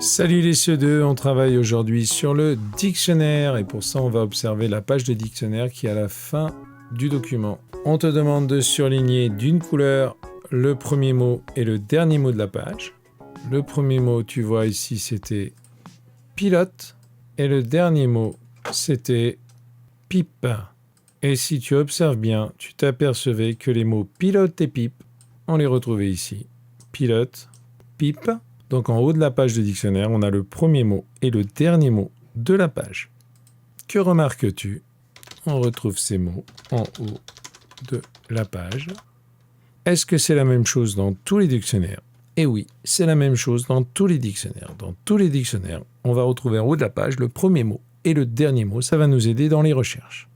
Salut les CE2, on travaille aujourd'hui sur le dictionnaire et pour ça on va observer la page de dictionnaire qui est à la fin du document. On te demande de surligner d'une couleur le premier mot et le dernier mot de la page. Le premier mot, tu vois ici, c'était pilote et le dernier mot, c'était pipe. Et si tu observes bien, tu t'apercevais que les mots pilote et pipe, on les retrouvait ici. Pilote, pipe. Donc en haut de la page de dictionnaire, on a le premier mot et le dernier mot de la page. Que remarques-tu? On retrouve ces mots en haut de la page. Est-ce que c'est la même chose dans tous les dictionnaires? Eh oui, c'est la même chose dans tous les dictionnaires. Dans tous les dictionnaires, on va retrouver en haut de la page le premier mot et le dernier mot. Ça va nous aider dans les recherches.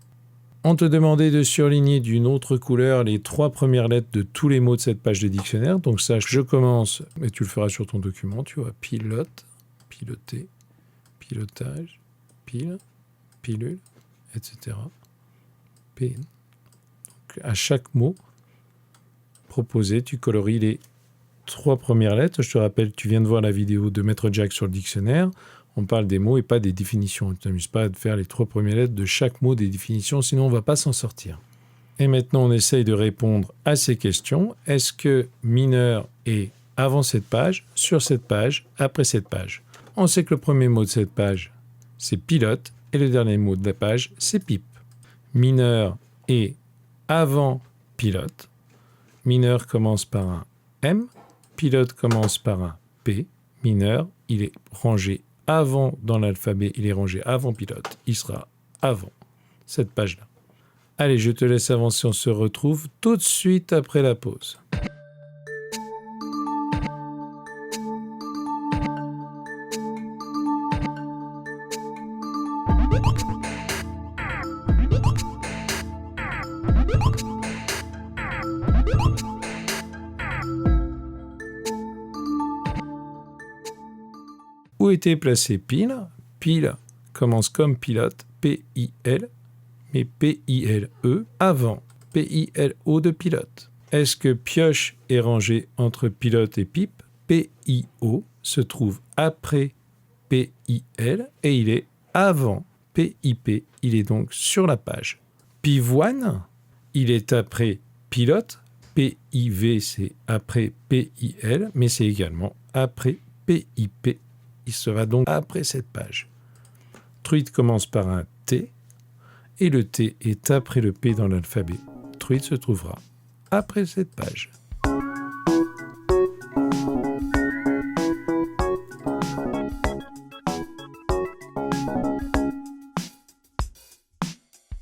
On te demandait de surligner d'une autre couleur les 3 premières lettres de tous les mots de cette page de dictionnaire. Donc ça, je commence, et tu le feras sur ton document, tu vois, pilote, piloter, pilotage, pile, pilule, etc. P. Donc à chaque mot proposé, tu colories les 3 premières lettres. Je te rappelle, tu viens de voir la vidéo de Maître Jack sur le dictionnaire. On parle des mots et pas des définitions. Ne t'amuse pas à faire les 3 premières lettres de chaque mot des définitions, sinon on ne va pas s'en sortir. Et maintenant, on essaye de répondre à ces questions. Est-ce que mineur est avant cette page, sur cette page, après cette page? On sait que le premier mot de cette page, c'est pilote, et le dernier mot de la page, c'est pipe. Mineur est avant pilote. Mineur commence par un M, pilote commence par un P. Mineur, il est rangé avant dans l'alphabet, il est rangé avant pilote. Il sera avant cette page-là. Allez, je te laisse avancer, on se retrouve tout de suite après la pause. Où était placé pile? Pile commence comme pilote, P-I-L, mais P-I-L-E avant P-I-L-O de pilote. Est-ce que pioche est rangé entre pilote et pipe? P-I-O se trouve après P-I-L et il est avant P-I-P. Il est donc sur la page. Pivoine, il est après pilote. P-I-V, c'est après P-I-L, mais c'est également après P-I-P. Il sera donc après cette page. Truite commence par un T et le T est après le P dans l'alphabet. Truite se trouvera après cette page.